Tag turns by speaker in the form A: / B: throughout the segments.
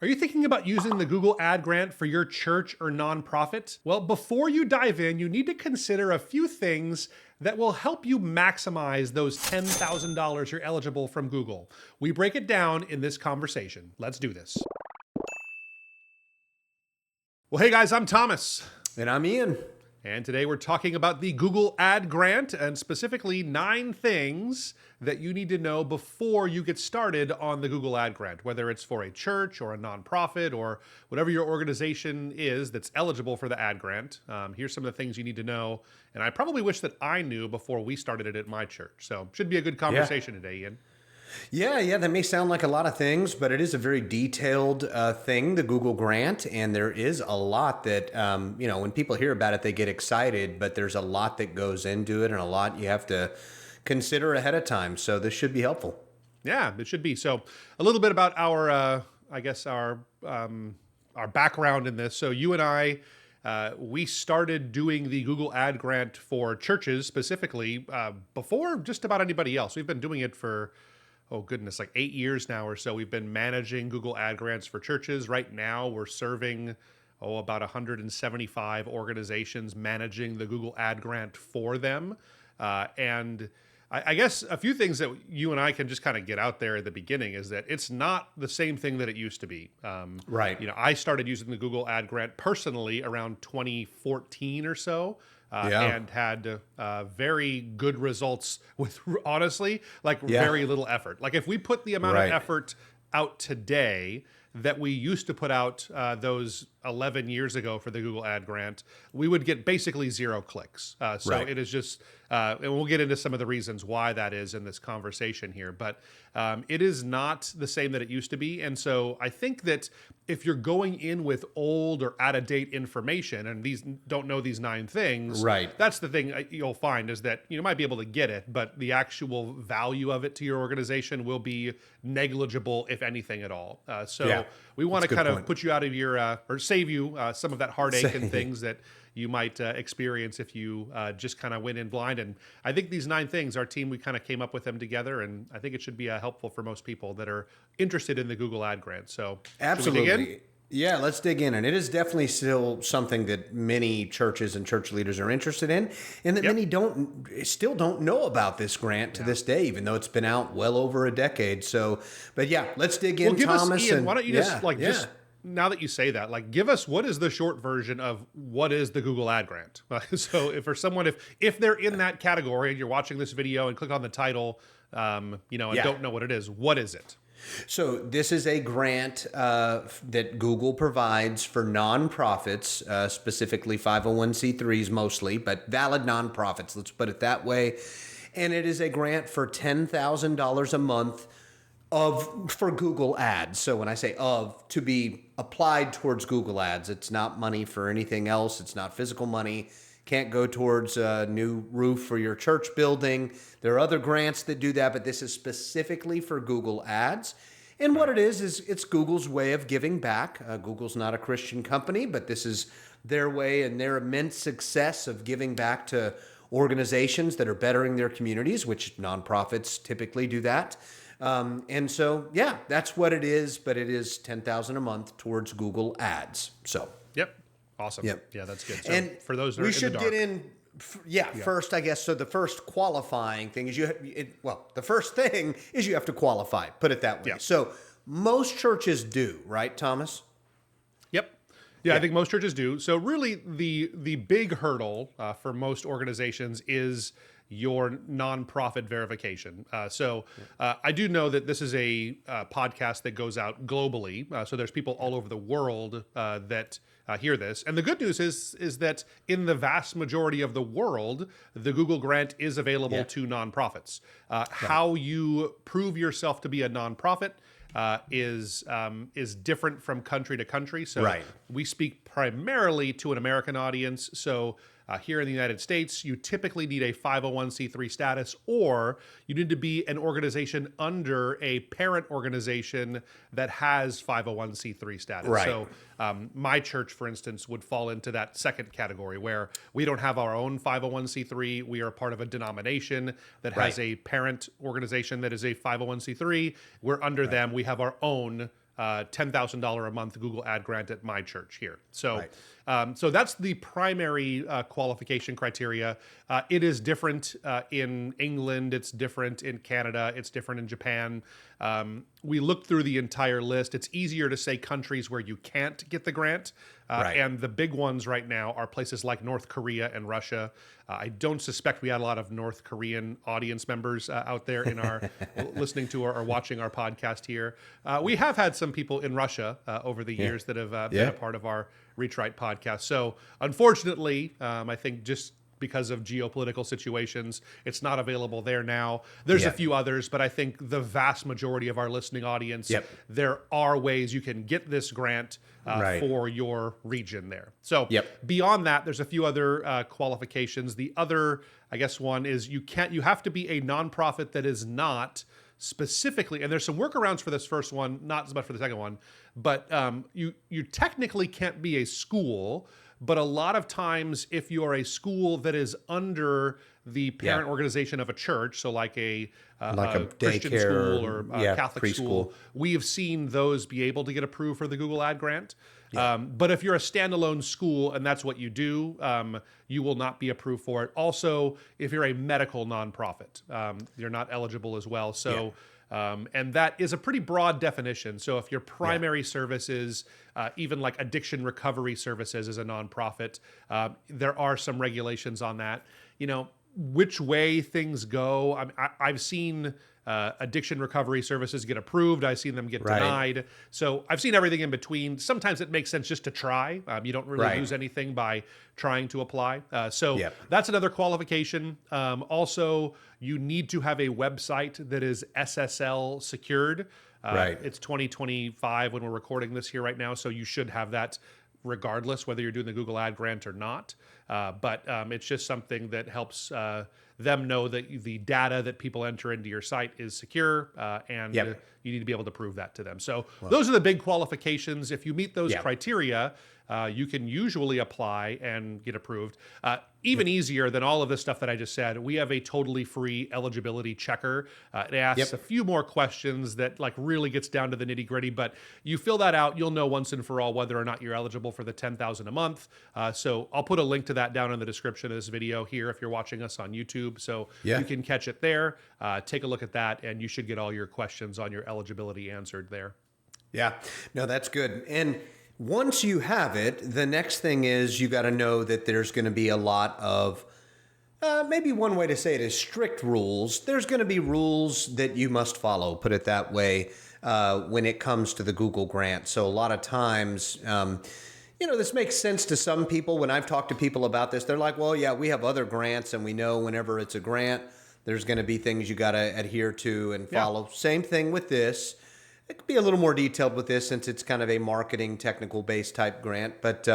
A: Are you thinking about using the Google Ad Grant for your church or nonprofit? Well, before you dive in, you need to consider a few things that will help you maximize those $10,000 you're eligible from Google. We break it down in this conversation. Let's do this. Well, hey guys, I'm Thomas.
B: And I'm Ian.
A: And today we're talking about the Google Ad Grant and specifically 9 things that you need to know before you get started on the Google Ad Grant, whether it's for a church or a nonprofit or whatever your organization is that's eligible for the Ad Grant. Here's some of the things you need to know. And I probably wish that I knew before we started it at my church. So should be a good conversation today, Ian.
B: Yeah, that may sound like a lot of things, but it is a very detailed thing, the Google Grant, and there is a lot that, when people hear about it, they get excited, but there's a lot that goes into it and a lot you have to consider ahead of time, so this should be helpful.
A: Yeah, it should be. So a little bit about our background in this. So you and I, we started doing the Google Ad Grant for churches specifically before just about anybody else. We've been doing it for like 8 years now or so. We've been managing Google Ad Grants for churches. Right now, we're serving about 175 organizations, managing the Google Ad Grant for them. And I guess a few things that you and I can just kind of get out there at the beginning is that it's not the same thing that it used to be.
B: Right.
A: I started using the Google Ad Grant personally around 2014 or so. And had very good results with, honestly, very little effort. Like if we put the amount of effort out today that we used to put out those 11 years ago for the Google Ad Grant, we would get basically 0 clicks. It is just, and we'll get into some of the reasons why that is in this conversation here, but it is not the same that it used to be. And so I think that if you're going in with old or out-of-date information and these don't know these 9 things, that's the thing you'll find is that you might be able to get it, but the actual value of it to your organization will be negligible, if anything at all. We want to kind of put you out of your, or save you some of that heartache and things that you might experience if you just kind of went in blind. And I think these 9 things, our team, we kind of came up with them together, and I think it should be helpful for most people that are interested in the Google Ad Grant. So
B: absolutely.
A: Should we dig in?
B: Yeah, let's dig in. And it is definitely still something that many churches and church leaders are interested in, and that many still don't know about this grant to this day, even though it's been out well over a decade. So, but let's dig in, Thomas.
A: Ian, why don't you just now that you say that, give us what is the short version of what is the Google Ad Grant? So if for someone, if they're in that category and you're watching this video and click on the title, and don't know what it is, what is it?
B: So this is a grant that Google provides for nonprofits, specifically 501c3s mostly, but valid nonprofits, let's put it that way. And it is a grant for $10,000 a month for Google Ads. So when I say to be applied towards Google Ads, it's not money for anything else. It's not physical money. Can't go towards a new roof for your church building. There are other grants that do that, but this is specifically for Google Ads. And what it is it's Google's way of giving back. Google's not a Christian company, but this is their way and their immense success of giving back to organizations that are bettering their communities, which nonprofits typically do that. And so, that's what it is, but it is $10,000 a month towards Google Ads. So,
A: Awesome.
B: Yep.
A: Yeah, that's good. So
B: and
A: for those that
B: we
A: are
B: should
A: in the dark,
B: get in. First, I guess. So the first qualifying thing is the first thing is you have to qualify. Put it that way.
A: Yeah.
B: So most churches do, right, Thomas?
A: Yep. Yeah, I think most churches do. So really, the big hurdle for most organizations is your nonprofit verification. I do know that this is a podcast that goes out globally. So there's people all over the world that hear this. And the good news is that in the vast majority of the world, the Google Grant is available to nonprofits. How you prove yourself to be a nonprofit is different from country to country. So we speak primarily to an American audience. So here in the United States, you typically need a 501c3 status, or you need to be an organization under a parent organization that has 501c3 status. So my church, for instance, would fall into that second category where we don't have our own 501c3. We are a part of a denomination that has a parent organization that is a 501c3. We're under them. We have our own $10,000 a month Google ad grant at my church here. So,
B: Right.
A: so that's the primary qualification criteria. It is different in England. It's different in Canada. It's different in Japan. We looked through the entire list. It's easier to say countries where you can't get the grant.
B: Right.
A: And the big ones right now are places like North Korea and Russia. I don't suspect we had a lot of North Korean audience members out there in our listening to or watching our podcast here. We have had some people in Russia over the years that have been a part of our Reach Right podcast. So unfortunately, I think just because of geopolitical situations, it's not available there now. There's a few others, but I think the vast majority of our listening audience, there are ways you can get this grant for your region there. So beyond that, there's a few other qualifications. The other, I guess, one is you have to be a nonprofit that is not specifically, and there's some workarounds for this first one, not as much for the second one, but you technically can't be a school. But a lot of times, if you're a school that is under the parent organization of a church, so like a Christian school or a Catholic school, we have seen those be able to get approved for the Google Ad Grant. But if you're a standalone school and that's what you do, you will not be approved for it. Also, if you're a medical nonprofit, you're not eligible as well. So. And that is a pretty broad definition. So if your primary service is even like addiction recovery services as a nonprofit, there are some regulations on that. You know, which way things go. I've seen addiction recovery services get approved. I've seen them get denied. So I've seen everything in between. Sometimes it makes sense just to try. You don't really lose anything by trying to apply. So that's another qualification. Also, you need to have a website that is SSL secured. It's 2025 when we're recording this here right now. So you should have that regardless whether you're doing the Google Ad Grant or not. But it's just something that helps them know that the data that people enter into your site is secure, and you need to be able to prove that to them. So those are the big qualifications. If you meet those criteria, you can usually apply and get approved. Even easier than all of this stuff that I just said, we have a totally free eligibility checker. It asks a few more questions that like really gets down to the nitty gritty, but you fill that out, you'll know once and for all whether or not you're eligible for the $10,000 a month. So I'll put a link to that down in the description of this video here if you're watching us on YouTube. So you can catch it there. Take a look at that, and you should get all your questions on your eligibility answered there. Yeah,
B: no, that's good. And once you have it, the next thing is you got to know that there's going to be a lot of, maybe one way to say it is strict rules. There's going to be rules that you must follow, put it that way, when it comes to the Google grant. So a lot of times, this makes sense to some people. When I've talked to people about this, they're like, well, yeah, we have other grants, and we know whenever it's a grant, there's going to be things you got to adhere to and follow. Same thing with this. It could be a little more detailed with this since it's kind of a marketing, technical-based type grant. But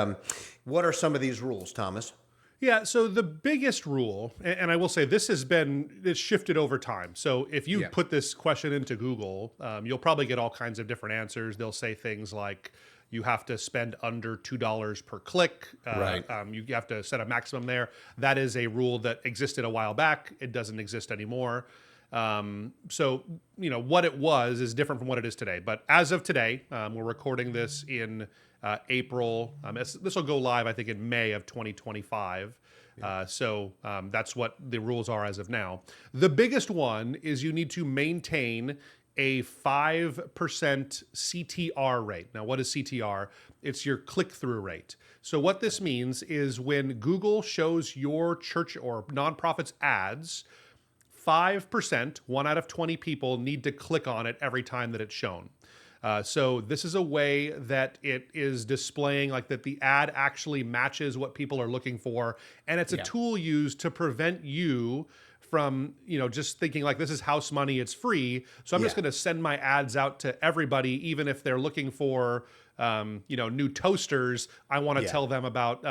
B: what are some of these rules, Thomas?
A: Yeah, so the biggest rule, and I will say this it's shifted over time. So if you put this question into Google, you'll probably get all kinds of different answers. They'll say things like, you have to spend under $2 per click. You have to set a maximum there. That is a rule that existed a while back. It doesn't exist anymore. So, what it was is different from what it is today. But as of today, we're recording this in April. This will go live, I think, in May of 2025. So that's what the rules are as of now. The biggest one is you need to maintain a 5% CTR rate. Now, what is CTR? It's your click-through rate. So what this means is when Google shows your church or nonprofit's ads, 5%, 1 out of 20 people need to click on it every time that it's shown. So this is a way that it is displaying like that the ad actually matches what people are looking for. And it's a tool used to prevent you from, just thinking like this is house money, it's free. So I'm just going to send my ads out to everybody, even if they're looking for new toasters, I want to tell them about,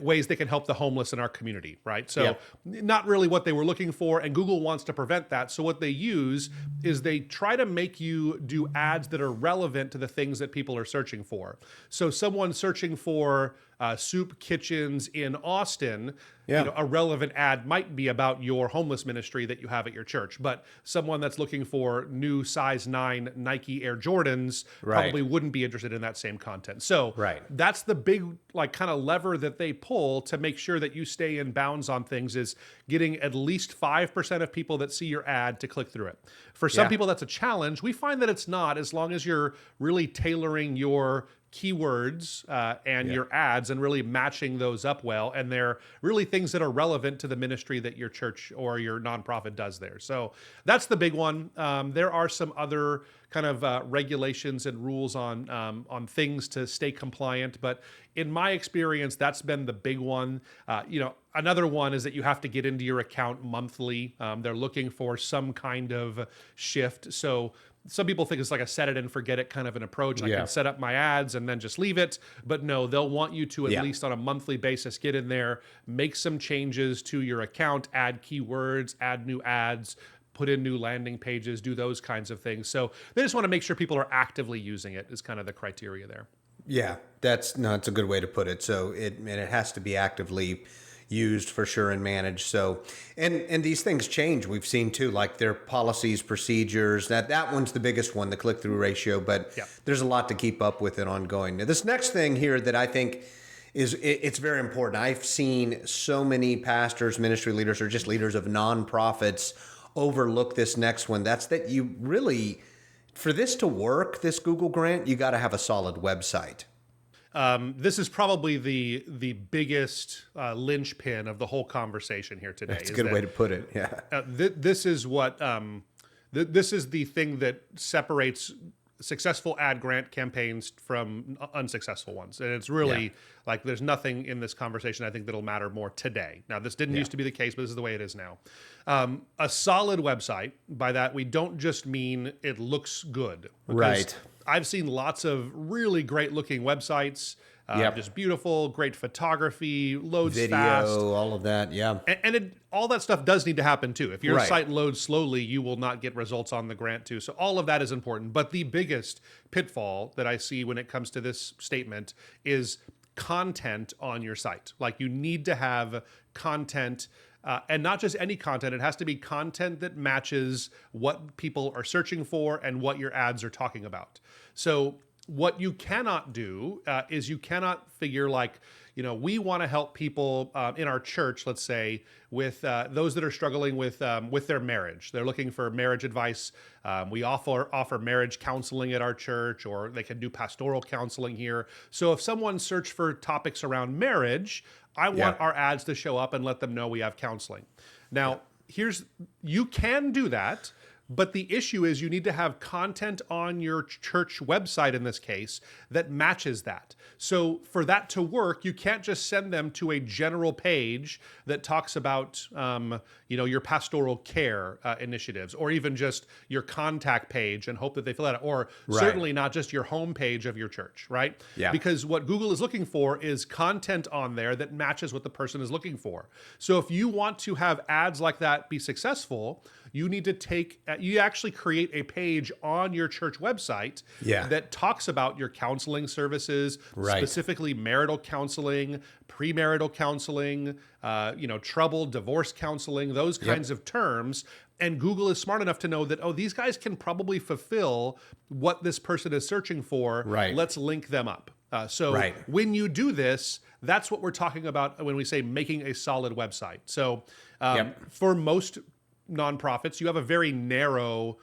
A: ways they can help the homeless in our community, right? So not really what they were looking for, and Google wants to prevent that. So what they use is they try to make you do ads that are relevant to the things that people are searching for. So someone searching for soup kitchens in Austin, a relevant ad might be about your homeless ministry that you have at your church. But someone that's looking for new size 9 Nike Air Jordans probably wouldn't be interested in that same content. So that's the big kind of lever that they pull to make sure that you stay in bounds on things, is getting at least 5% of people that see your ad to click through it. For some people, that's a challenge. We find that it's not, as long as you're really tailoring your keywords and your ads and really matching those up well, and they're really things that are relevant to the ministry that your church or your nonprofit does there. So that's the big one. There are some other kind of regulations and rules on things to stay compliant, but in my experience, that's been the big one. Another one is that you have to get into your account monthly. They're looking for some kind of shift. So some people think it's like a set it and forget it kind of an approach. I can set up my ads and then just leave it. But no, they'll want you to at least on a monthly basis get in there, make some changes to your account, add keywords, add new ads, put in new landing pages, do those kinds of things. So they just want to make sure people are actively using it, is kind of the criteria there.
B: Yeah, that's a good way to put it. So it has to be actively used for sure and managed. So, and these things change. We've seen too, like their policies, procedures, that one's the biggest one, the click-through ratio, but there's a lot to keep up with it ongoing. Now, this next thing here that I think it's very important. I've seen so many pastors, ministry leaders, or just leaders of nonprofits overlook this next one. That's that you really, for this to work, this Google grant, you got to have a solid website.
A: This is probably the biggest linchpin of the whole conversation here today.
B: That's a good way to put it. Yeah.
A: This is what this is the thing that separates successful ad grant campaigns from unsuccessful ones, and it's really like there's nothing in this conversation I think that'll matter more today. Now, this didn't used to be the case, but this is the way it is now. A solid website. By that, we don't just mean it looks good.
B: Right.
A: I've seen lots of really great looking websites, just beautiful, great photography, loads
B: video,
A: fast.
B: all of that,
A: And all that stuff does need to happen too. If your site loads slowly, you will not get results on the grant too. So all of that is important. But the biggest pitfall that I see when it comes to this statement is content on your site. Like, you need to have content. And not just any content, it has to be content that matches what people are searching for and what your ads are talking about. So what you cannot do is you cannot figure we want to help people in our church, let's say, with those that are struggling with their marriage. They're looking for marriage advice. We offer marriage counseling at our church, or they can do pastoral counseling here. So if someone searched for topics around marriage, I want our ads to show up and let them know we have counseling. Now, you can do that, but the issue is you need to have content on your church website, in this case, that matches that. So for that to work, you can't just send them to a general page that talks about, your pastoral care initiatives, or even just your contact page and hope that they fill out, or certainly not just your home page of your church, right? Yeah. Because what Google is looking for is content on there that matches what the person is looking for. So if you want to have ads like that be successful, you need to you actually create a page on your church website that talks about your counseling services, specifically marital counseling, premarital counseling, trouble, divorce counseling, those kinds of terms. And Google is smart enough to know that, these guys can probably fulfill what this person is searching for. Let's link them up. When you do this, that's what we're talking about when we say making a solid website. So for most nonprofits, you have a very narrow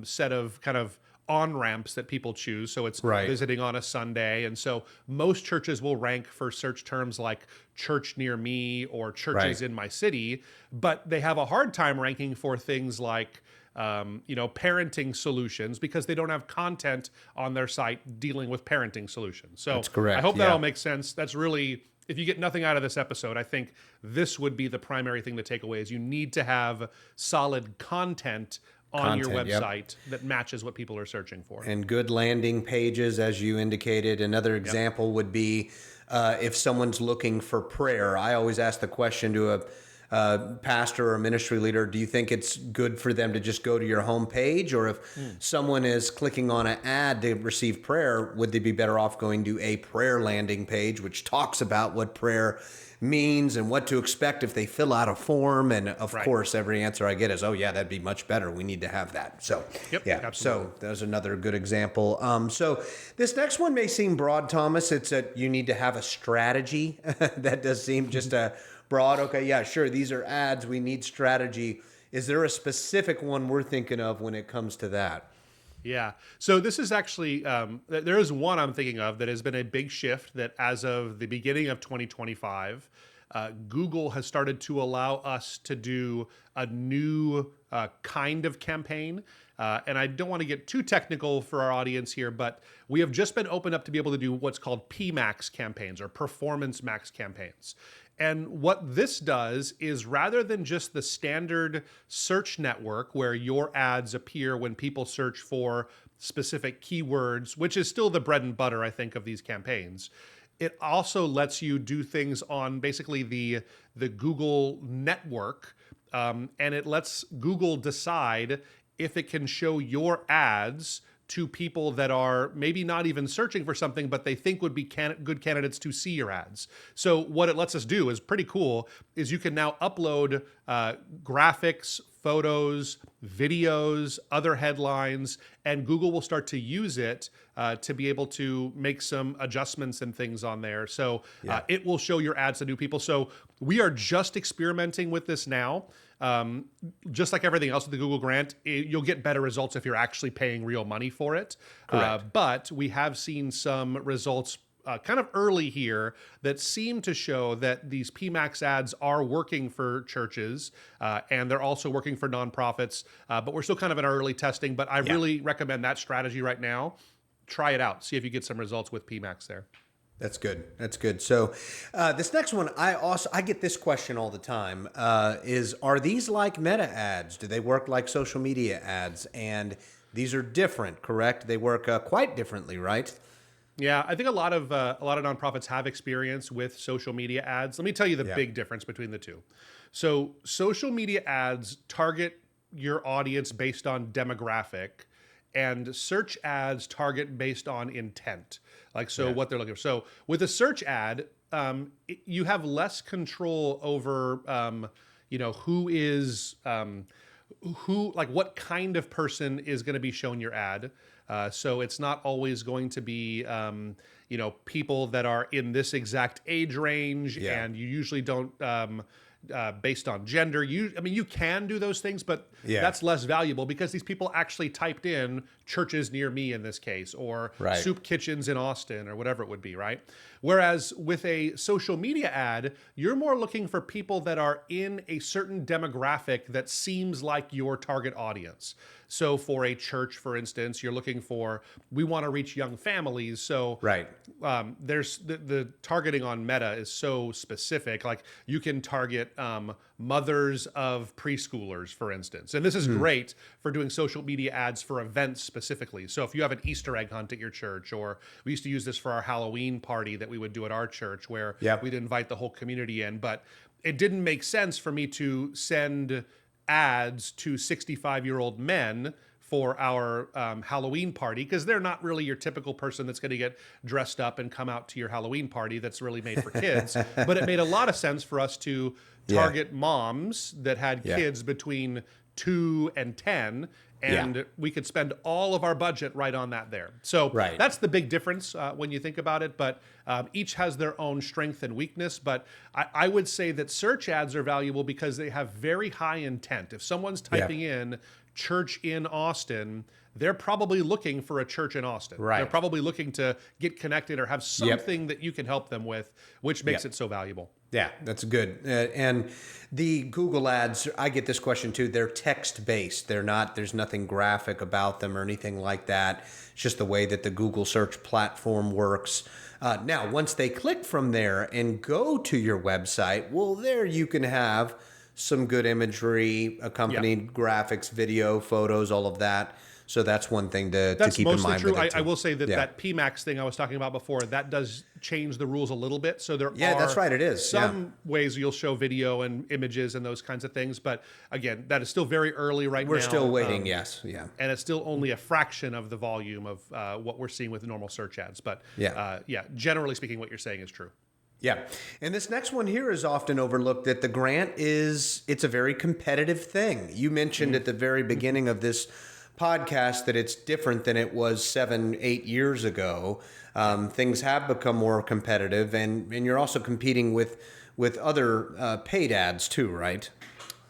A: set of kind of on-ramps that people choose. So it's visiting on a Sunday. And so most churches will rank for search terms like church near me or churches in my city, but they have a hard time ranking for things like parenting solutions, because they don't have content on their site dealing with parenting solutions. So that's correct. I hope that all makes sense. That's really, if you get nothing out of this episode, I think this would be the primary thing to take away, is you need to have solid content on your
B: Content, yep.
A: website that matches what people are searching for.
B: And good landing pages, as you indicated. Another example would be if someone's looking for prayer. I always ask the question to a pastor or ministry leader, do you think it's good for them to just go to your homepage? Or if someone is clicking on an ad to receive prayer, would they be better off going to a prayer landing page, which talks about what prayer means and what to expect if they fill out a form? And of course, every answer I get is, oh yeah, that'd be much better. We need to have that. So
A: absolutely.
B: So there's another good example. So this next one may seem broad, Thomas. It's you need to have a strategy. That does seem just a broad. Okay, yeah, sure. These are ads. We need strategy. Is there a specific one we're thinking of when it comes to that?
A: Yeah. So this is actually, there is one I'm thinking of that has been a big shift that as of the beginning of 2025, Google has started to allow us to do a new kind of campaign. And I don't want to get too technical for our audience here, but we have just been opened up to be able to do what's called PMax campaigns or Performance Max campaigns. And what this does is rather than just the standard search network where your ads appear when people search for specific keywords, which is still the bread and butter, I think, of these campaigns, it also lets you do things on basically the Google network, and it lets Google decide if it can show your ads to people that are maybe not even searching for something, but they think would be good candidates to see your ads. So what it lets us do is pretty cool, is you can now upload graphics, photos, videos, other headlines, and Google will start to use it to be able to make some adjustments and things on there. So it will show your ads to new people. So we are just experimenting with this now. Just like everything else with the Google grant, you'll get better results if you're actually paying real money for it. But we have seen some results kind of early here that seem to show that these PMax ads are working for churches and they're also working for nonprofits. But we're still kind of in our early testing. But I really recommend that strategy right now. Try it out. See if you get some results with PMax there.
B: That's good. That's good. So this next one, I get this question all the time, are these like meta ads? Do they work like social media ads? And these are different, correct? They work quite differently, right?
A: Yeah, I think a lot of nonprofits have experience with social media ads. Let me tell you the big difference between the two. So social media ads target your audience based on demographic, and search ads target based on intent. What they're looking for. So with a search ad, you have less control over, what kind of person is going to be shown your ad. So it's not always going to be, people that are in this exact age range, and you usually don't, based on gender. You can do those things, but that's less valuable because these people actually typed in churches near me in this case, or soup kitchens in Austin, or whatever it would be, right? Whereas with a social media ad, you're more looking for people that are in a certain demographic that seems like your target audience. So for a church, for instance, you're looking for, we want to reach young families. So there's the targeting on Meta is so specific. Like you can target mothers of preschoolers, for instance. And this is great for doing social media ads for events specifically. So if you have an Easter egg hunt at your church, or we used to use this for our Halloween party that we would do at our church where we'd invite the whole community in, but it didn't make sense for me to send ads to 65-year-old men for our Halloween party, because they're not really your typical person that's going to get dressed up and come out to your Halloween party that's really made for kids. But it made a lot of sense for us to target moms that had kids between 2 and 10, and we could spend all of our budget right on that there. So that's the big difference when you think about it, but each has their own strength and weakness. But I would say that search ads are valuable because they have very high intent. If someone's typing in church in Austin, they're probably looking for a church in Austin. They're probably looking to get connected or have something that you can help them with, which makes it so valuable.
B: Yeah, that's good. And the Google ads, I get this question too. They're text-based. There's nothing graphic about them or anything like that. It's just the way that the Google search platform works. Now, once they click from there and go to your website, well, there you can have some good imagery, accompanied graphics, video, photos, all of that. So that's one thing to keep in mind.
A: That's mostly true. I will say that that PMAX thing I was talking about before, that does change the rules a little bit. So there are
B: that's right. It is
A: some ways you'll show video and images and those kinds of things. But again, that is still very early right now.
B: We're still waiting. Yes. Yeah.
A: And it's still only a fraction of the volume of what we're seeing with normal search ads. But generally speaking, what you're saying is true.
B: Yeah. And this next one here is often overlooked, that the grant it's a very competitive thing. You mentioned at the very beginning of this podcast that it's different than it was 7-8 years ago. Things have become more competitive, and you're also competing with other paid ads too, right?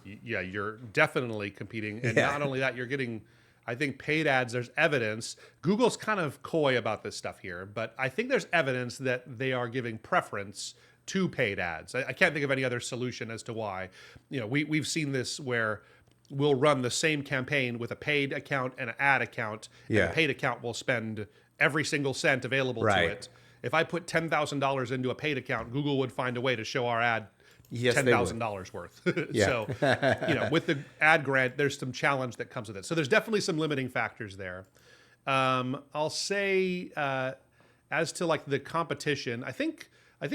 A: Yeah, you're definitely competing. And not only that, you're getting, I think, paid ads. There's evidence. Google's kind of coy about this stuff here, but I think there's evidence that they are giving preference to paid ads. I can't think of any other solution as to why. We've seen this where we'll run the same campaign with a paid account and an ad account. And the paid account will spend every single cent available to it. If I put $10,000 into a paid account, Google would find a way to show our ad $10,000 worth. So, with the ad grant, there's some challenge that comes with it. So there's definitely some limiting factors there. I'll say, as to like the competition, I think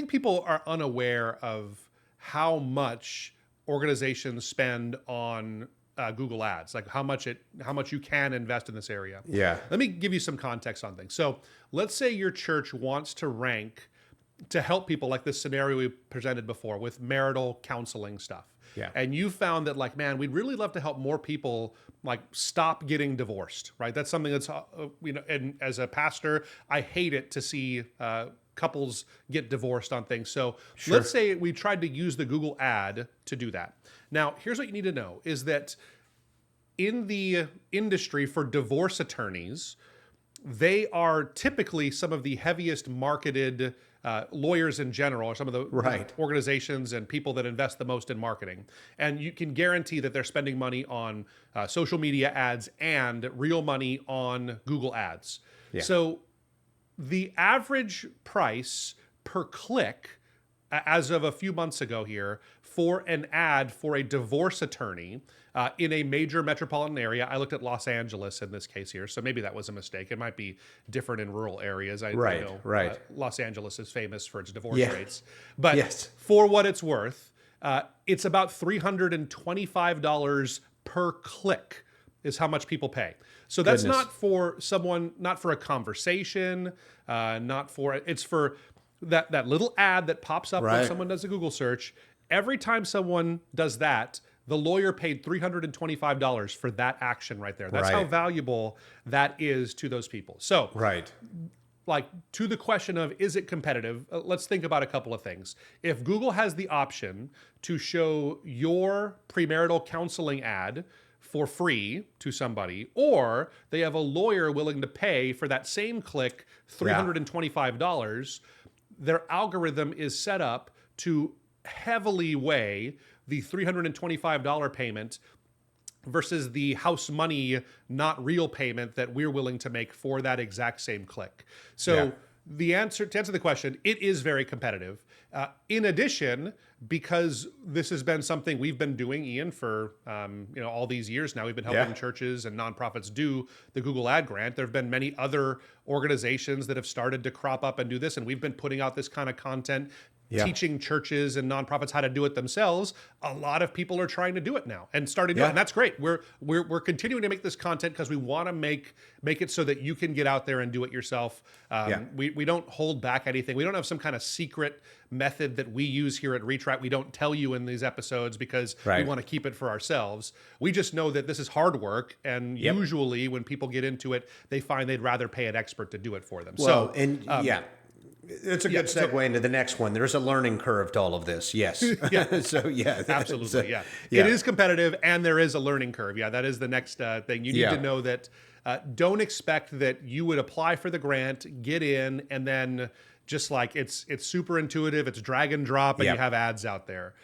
A: people are unaware of how much organizations spend on Google Ads, like how much you can invest in this area.
B: Yeah.
A: Let me give you some context on things. So let's say your church wants to rank to help people, like this scenario we presented before with marital counseling stuff.
B: Yeah.
A: And you found that, like, man, we'd really love to help more people like stop getting divorced, right? That's something that's, and as a pastor, I hate it to see couples get divorced on things. So let's say we tried to use the Google ad to do that. Now, here's what you need to know is that in the industry for divorce attorneys, they are typically some of the heaviest marketed lawyers in general, or some of the organizations and people that invest the most in marketing. And you can guarantee that they're spending money on social media ads and real money on Google ads. Yeah. So the average price per click, as of a few months ago here, for an ad for a divorce attorney in a major metropolitan area. I looked at Los Angeles in this case here, so maybe that was a mistake. It might be different in rural areas. I know Los Angeles is famous for its divorce rates. But for what it's worth, it's about $325 per click is how much people pay. So that's not for someone, not for a conversation, it's for that little ad that pops up when someone does a Google search. Every time someone does that, the lawyer paid $325 for that action right there. That's how valuable that is to those people. So, like, to the question of, is it competitive? Let's think about a couple of things. If Google has the option to show your premarital counseling ad for free to somebody, or they have a lawyer willing to pay for that same click $325, their algorithm is set up to heavily weigh the $325 payment versus the house money, not real payment that we're willing to make for that exact same click. So to answer the question, it is very competitive. In addition, because this has been something we've been doing, Ian, for all these years now, we've been helping churches and nonprofits do the Google Ad Grant. There have been many other organizations that have started to crop up and do this, and we've been putting out this kind of content, teaching churches and nonprofits how to do it themselves. A lot of people are trying to do it now and starting to do it, and that's great. We're continuing to make this content because we want to make it so that you can get out there and do it yourself. We don't hold back anything. We don't have some kind of secret method that we use here at Reach Right. We don't tell you in these episodes because we want to keep it for ourselves. We just know that this is hard work, and usually when people get into it, they find they'd rather pay an expert to do it for them.
B: It's a good segue into the next one. There's a learning curve to all of this. Yes.
A: Absolutely. It is competitive, and there is a learning curve. Yeah, that is the next thing. You need to know that don't expect that you would apply for the grant, get in, and then just like it's super intuitive, it's drag and drop, and you have ads out there.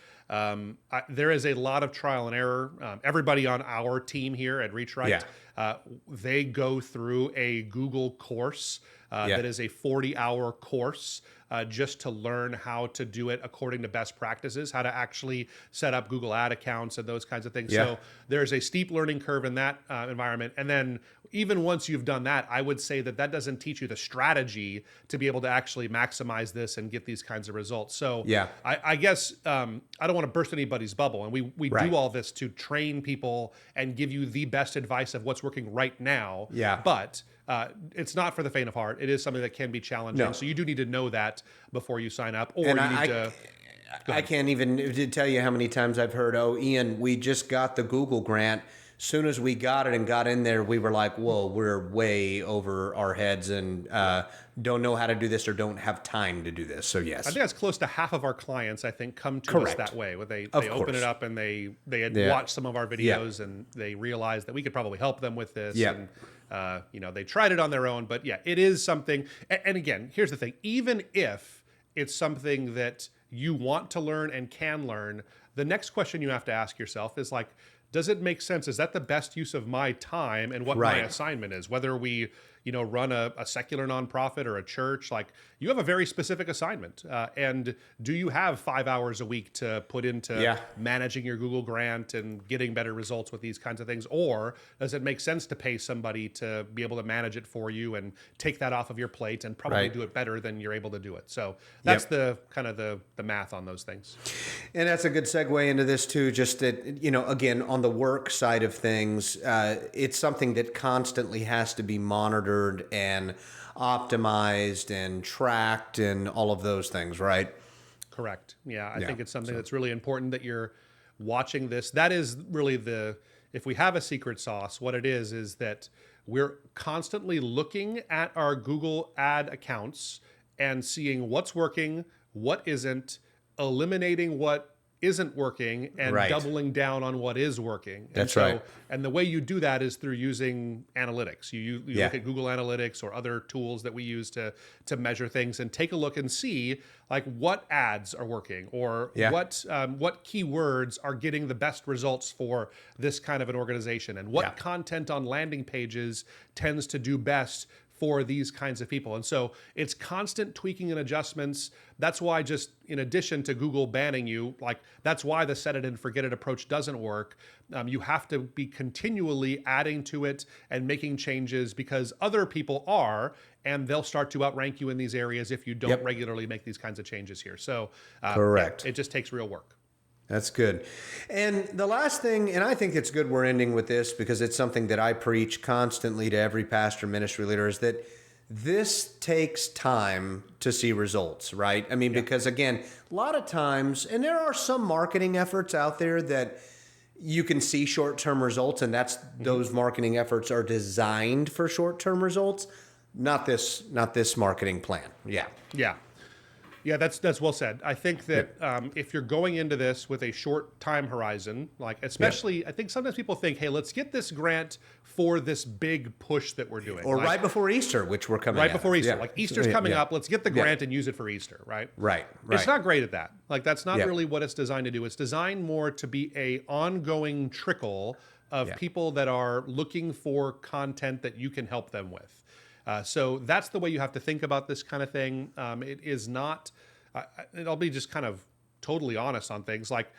A: There is a lot of trial and error. Everybody on our team here at Reach Right, they go through a Google course that is a 40-hour course just to learn how to do it according to best practices, how to actually set up Google ad accounts and those kinds of things. So there's a steep learning curve in that environment. And then even once you've done that, I would say that doesn't teach you the strategy to be able to actually maximize this and get these kinds of results. So I guess I don't want to burst anybody's bubble. And we do all this to train people and give you the best advice of what's working right now. But it's not for the faint of heart. It is something that can be challenging. So you do need to know that before you sign up, or you need to...
B: I can't even tell you how many times I've heard, oh, Ian, we just got the Google grant. Soon as we got it and got in there, we were like, whoa, we're way over our heads and don't know how to do this or don't have time to do this. So yes.
A: I think that's close to half of our clients, I think, come to us that way, where they open it up and they had watched some of our videos and they realized that we could probably help them with this. And, they tried it on their own, but it is something. And again, here's the thing, even if it's something that you want to learn and can learn, the next question you have to ask yourself is like, does it make sense? Is that the best use of my time and what my assignment is? Whether we, run a secular nonprofit or a church, like you have a very specific assignment. And do you have 5 hours a week to put into managing your Google grant and getting better results with these kinds of things? Or does it make sense to pay somebody to be able to manage it for you and take that off of your plate and probably do it better than you're able to do it? So that's the kind of the math on those things.
B: And that's a good segue into this too, just that, again, on the work side of things, it's something that constantly has to be monitored and optimized and tracked and all of those things, right?
A: Correct. Yeah, I think it's something that's really important that you're watching this. That is really if we have a secret sauce, what it is that we're constantly looking at our Google ad accounts and seeing what's working, what isn't, eliminating what isn't working and doubling down on what is working.
B: That's right.
A: And the way you do that is through using analytics. You look at Google Analytics or other tools that we use to measure things and take a look and see like what ads are working or what keywords are getting the best results for this kind of an organization and what content on landing pages tends to do best for these kinds of people. And so it's constant tweaking and adjustments. That's why, just in addition to Google banning you, like that's why the set it and forget it approach doesn't work. You have to be continually adding to it and making changes because other people are, and they'll start to outrank you in these areas if you don't regularly make these kinds of changes here. So correct. It just takes real work.
B: That's good. And the last thing, and I think it's good we're ending with this because it's something that I preach constantly to every pastor ministry leader, is that this takes time to see results, right? I mean, because again, a lot of times, and there are some marketing efforts out there that you can see short-term results, and those marketing efforts are designed for short-term results. Not this marketing plan.
A: Yeah, that's well said. I think that if you're going into this with a short time horizon, like especially, I think sometimes people think, hey, let's get this grant for this big push that we're doing.
B: Or like, right before Easter, which we're coming
A: Right before Easter. Like Easter's coming up, let's get the grant and use it for Easter, right?
B: Right.
A: It's not great at that. Like that's not really what it's designed to do. It's designed more to be a ongoing trickle of people that are looking for content that you can help them with. So that's the way you have to think about this kind of thing. It is not, I'll be just kind of totally honest on things. Like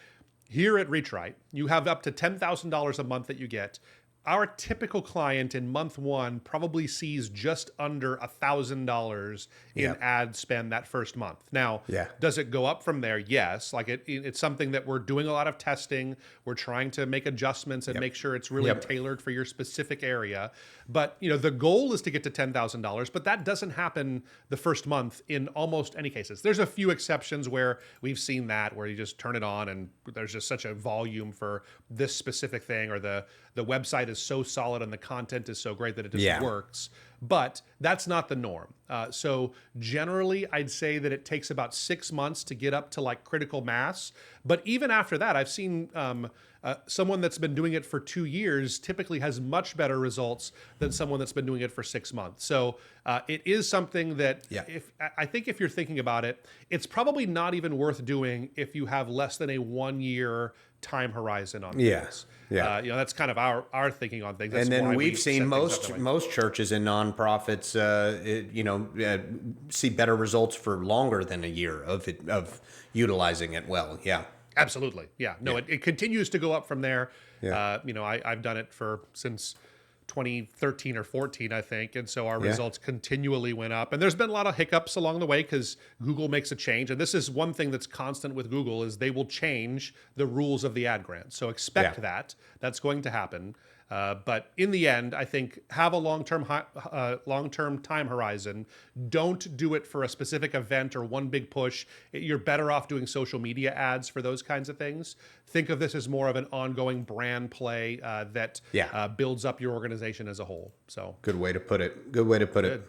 A: here at Reach Right, you have up to $10,000 a month that you get. Our typical client in month one probably sees just under $1,000 in ad spend that first month. Now, does it go up from there? Yes. Like it's something that we're doing a lot of testing. We're trying to make adjustments and make sure it's really tailored for your specific area. But the goal is to get to $10,000, but that doesn't happen the first month in almost any cases. There's a few exceptions where we've seen that, where you just turn it on and there's just such a volume for this specific thing, or the website is so solid and the content is so great that it just works. But that's not the norm. So generally, I'd say that it takes about 6 months to get up to like critical mass. But even after that, I've seen someone that's been doing it for 2 years typically has much better results than someone that's been doing it for 6 months. So it is something that I think if you're thinking about it, it's probably not even worth doing if you have less than a 1 year time horizon on
B: Yeah.
A: things.
B: Yeah.
A: That's kind of our thinking on things. That's
B: And then
A: why
B: we've seen
A: set things up that way.
B: most churches and nonprofits, see better results for longer than a year of utilizing it well. Yeah.
A: Absolutely. Yeah. No, it continues to go up from there.
B: Yeah.
A: I've done it since 2013 or 14, I think. And so our results continually went up. And there's been a lot of hiccups along the way because Google makes a change. And this is one thing that's constant with Google is they will change the rules of the ad grant. So expect that. That's going to happen. But in the end, I think have a long-term time horizon. Don't do it for a specific event or one big push. You're better off doing social media ads for those kinds of things. Think of this as more of an ongoing brand play that builds up your organization as a whole. So
B: good way to put it. Good way to put it.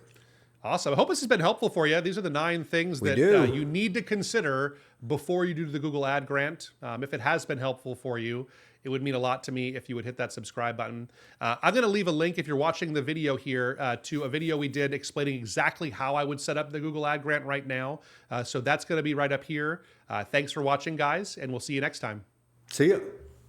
A: Awesome. I hope this has been helpful for you. These are the 9 things that you need to consider before you do the Google Ad Grant. If it has been helpful for you, it would mean a lot to me if you would hit that subscribe button. I'm going to leave a link if you're watching the video here to a video we did explaining exactly how I would set up the Google Ad Grant right now. So that's going to be right up here. Thanks for watching, guys, and we'll see you next time.
B: See you.